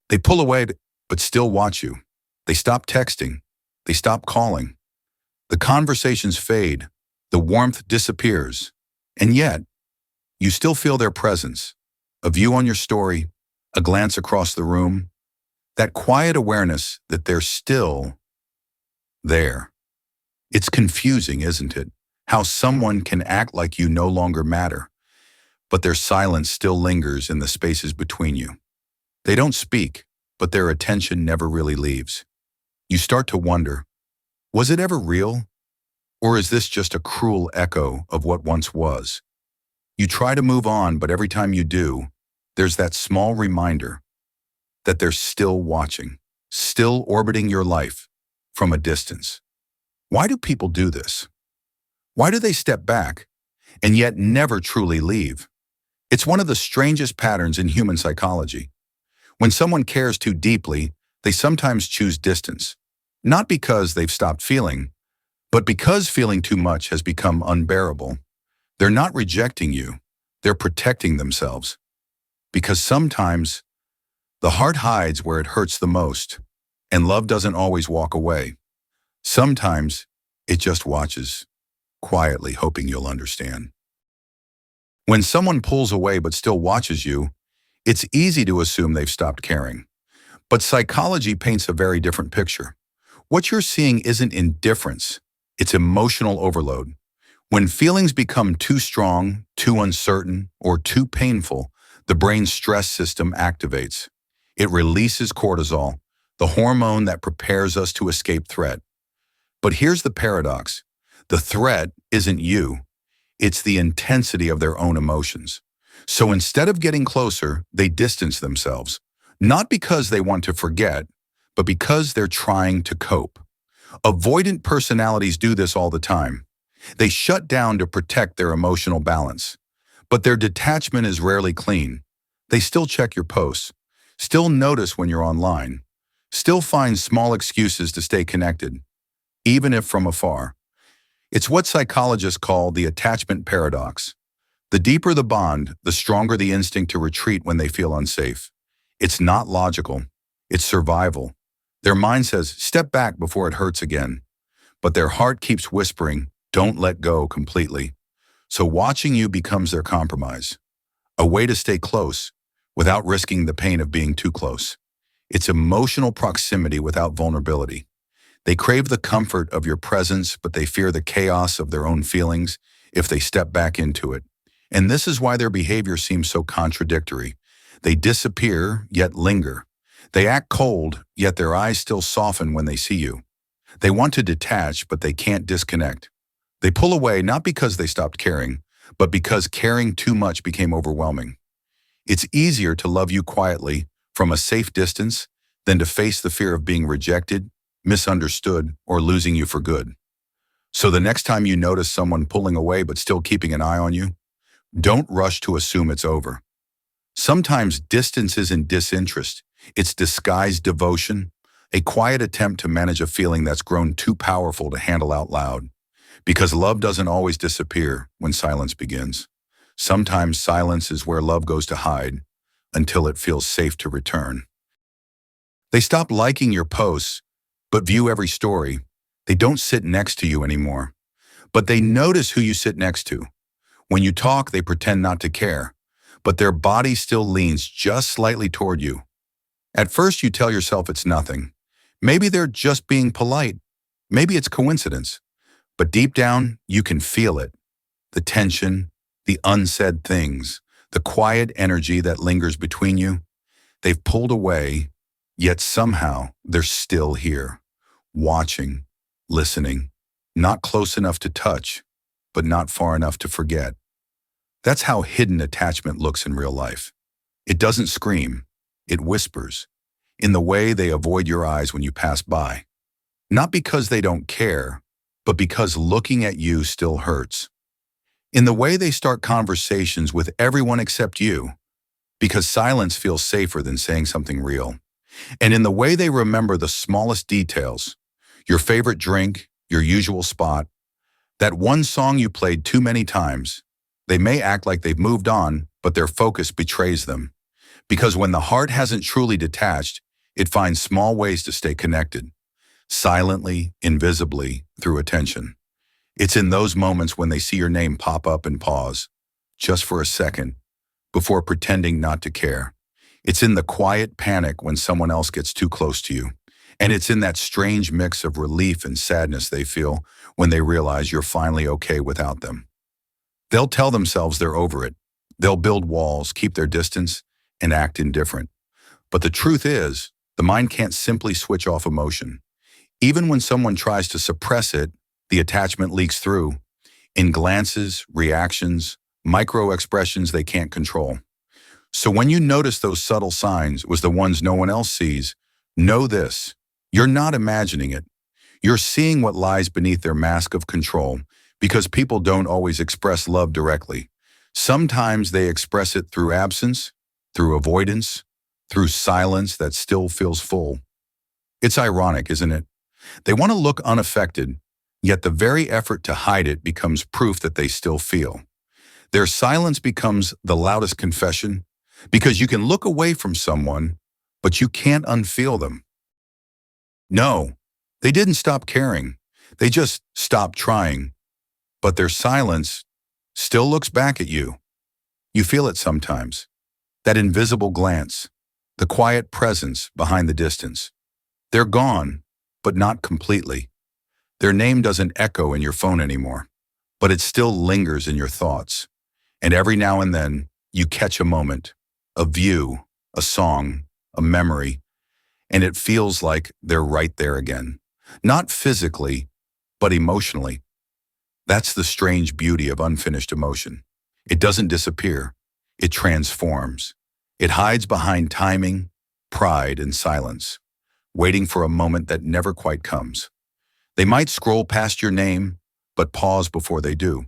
They pull away but still watch you. They stop texting. They stop calling. The conversations fade. The warmth disappears. And yet, you still feel their presence. A view on your story, a glance across the room, that quiet awareness that they're still there. It's confusing, isn't it? How someone can act like you no longer matter, but their silence still lingers in the spaces between you. They don't speak, but their attention never really leaves. You start to wonder, was it ever real? Or is this just a cruel echo of what once was? You try to move on, but every time you do, there's that small reminder that they're still watching, still orbiting your life from a distance. Why do people do this? Why do they step back and yet never truly leave? It's one of the strangest patterns in human psychology. When someone cares too deeply, they sometimes choose distance, not because they've stopped feeling, but because feeling too much has become unbearable. They're not rejecting you, they're protecting themselves. Because sometimes the heart hides where it hurts the most, and love doesn't always walk away. Sometimes it just watches, quietly hoping you'll understand. When someone pulls away but still watches you, it's easy to assume they've stopped caring. But psychology paints a very different picture. What you're seeing isn't indifference, it's emotional overload. When feelings become too strong, too uncertain, or too painful, the brain's stress system activates. It releases cortisol, the hormone that prepares us to escape threat. But here's the paradox. The threat isn't you. It's the intensity of their own emotions. So instead of getting closer, they distance themselves. Not because they want to forget, but because they're trying to cope. Avoidant personalities do this all the time. They shut down to protect their emotional balance. But their detachment is rarely clean. They still check your posts, still notice when you're online, still find small excuses to stay connected, even if from afar. It's what psychologists call the attachment paradox. The deeper the bond, the stronger the instinct to retreat when they feel unsafe. It's not logical. It's survival. Their mind says, step back before it hurts again. But their heart keeps whispering, don't let go completely. So watching you becomes their compromise. A way to stay close without risking the pain of being too close. It's emotional proximity without vulnerability. They crave the comfort of your presence, but they fear the chaos of their own feelings if they step back into it. And this is why their behavior seems so contradictory. They disappear, yet linger. They act cold, yet their eyes still soften when they see you. They want to detach, but they can't disconnect. They pull away not because they stopped caring, but because caring too much became overwhelming. It's easier to love you quietly, from a safe distance, than to face the fear of being rejected, misunderstood, or losing you for good. So the next time you notice someone pulling away but still keeping an eye on you, don't rush to assume it's over. Sometimes distance isn't disinterest, it's disguised devotion, a quiet attempt to manage a feeling that's grown too powerful to handle out loud. Because love doesn't always disappear when silence begins. Sometimes silence is where love goes to hide until it feels safe to return. They stop liking your posts, but view every story. They don't sit next to you anymore, but they notice who you sit next to. When you talk, they pretend not to care, but their body still leans just slightly toward you. At first, you tell yourself it's nothing. Maybe they're just being polite. Maybe it's coincidence. But deep down, you can feel it. The tension, the unsaid things, the quiet energy that lingers between you. They've pulled away, yet somehow they're still here, watching, listening, not close enough to touch, but not far enough to forget. That's how hidden attachment looks in real life. It doesn't scream, it whispers, in the way they avoid your eyes when you pass by. Not because they don't care, but because looking at you still hurts. In the way they start conversations with everyone except you, because silence feels safer than saying something real. And in the way they remember the smallest details, your favorite drink, your usual spot, that one song you played too many times. They may act like they've moved on, but their focus betrays them. Because when the heart hasn't truly detached, it finds small ways to stay connected, silently, invisibly, through attention. It's in those moments when they see your name pop up and pause, just for a second, before pretending not to care. It's in the quiet panic when someone else gets too close to you. And it's in that strange mix of relief and sadness they feel when they realize you're finally okay without them. They'll tell themselves they're over it. They'll build walls, keep their distance, and act indifferent. But the truth is, the mind can't simply switch off emotion. Even when someone tries to suppress it, the attachment leaks through in glances, reactions, micro expressions they can't control. So when you notice those subtle signs was the ones no one else sees, know this: you're not imagining it. You're seeing what lies beneath their mask of control, because people don't always express love directly. Sometimes they express it through absence, through avoidance, through silence that still feels full. It's ironic, isn't it? They want to look unaffected, yet the very effort to hide it becomes proof that they still feel. Their silence becomes the loudest confession, because you can look away from someone, but you can't unfeel them. No, they didn't stop caring. They just stopped trying. But their silence still looks back at you. You feel it sometimes. That invisible glance, the quiet presence behind the distance. They're gone, but not completely. Their name doesn't echo in your phone anymore, but it still lingers in your thoughts. And every now and then, you catch a moment, a view, a song, a memory, and it feels like they're right there again. Not physically, but emotionally. That's the strange beauty of unfinished emotion. It doesn't disappear. It transforms. It hides behind timing, pride, and silence, waiting for a moment that never quite comes. They might scroll past your name, but pause before they do.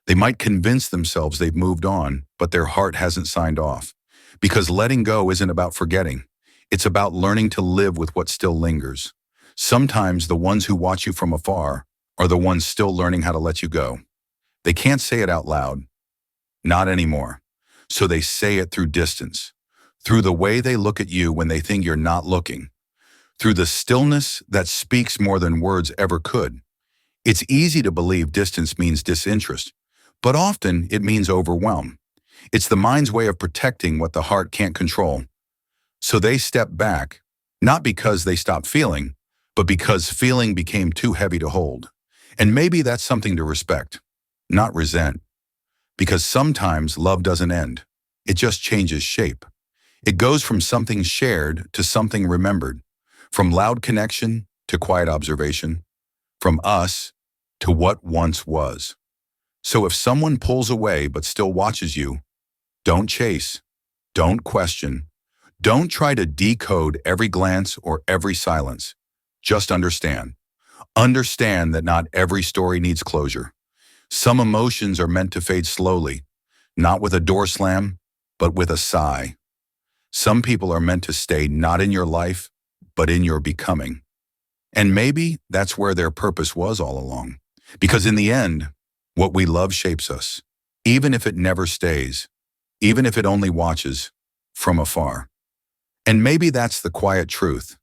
They might convince themselves they've moved on, but their heart hasn't signed off. Because letting go isn't about forgetting. It's about learning to live with what still lingers. Sometimes the ones who watch you from afar are the ones still learning how to let you go. They can't say it out loud. Not anymore. So they say it through distance, through the way they look at you when they think you're not looking, through the stillness that speaks more than words ever could. It's easy to believe distance means disinterest, but often it means overwhelm. It's the mind's way of protecting what the heart can't control. So they step back, not because they stopped feeling, but because feeling became too heavy to hold. And maybe that's something to respect, not resent. Because sometimes love doesn't end. It just changes shape. It goes from something shared to something remembered, from loud connection to quiet observation, from us to what once was. So if someone pulls away but still watches you, don't chase, don't question, don't try to decode every glance or every silence. Just understand. Understand that not every story needs closure. Some emotions are meant to fade slowly, not with a door slam, but with a sigh. Some people are meant to stay not in your life, but in your becoming. And maybe that's where their purpose was all along. Because in the end, what we love shapes us, even if it never stays, even if it only watches from afar. And maybe that's the quiet truth.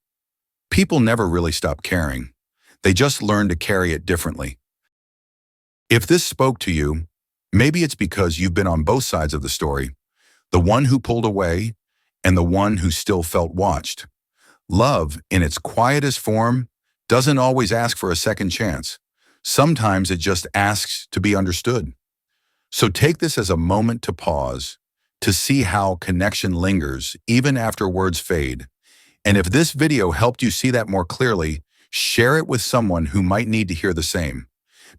People never really stop caring. They just learn to carry it differently. If this spoke to you, maybe it's because you've been on both sides of the story, the one who pulled away and the one who still felt watched. Love, in its quietest form, doesn't always ask for a second chance. Sometimes it just asks to be understood. So take this as a moment to pause, to see how connection lingers even after words fade. And if this video helped you see that more clearly, share it with someone who might need to hear the same.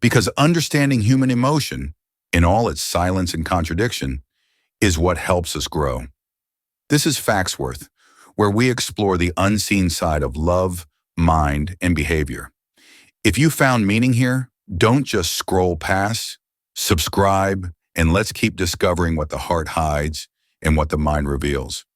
Because understanding human emotion, in all its silence and contradiction, is what helps us grow. This is Factsworth, where we explore the unseen side of love, mind, and behavior. If you found meaning here, don't just scroll past, subscribe, and let's keep discovering what the heart hides and what the mind reveals.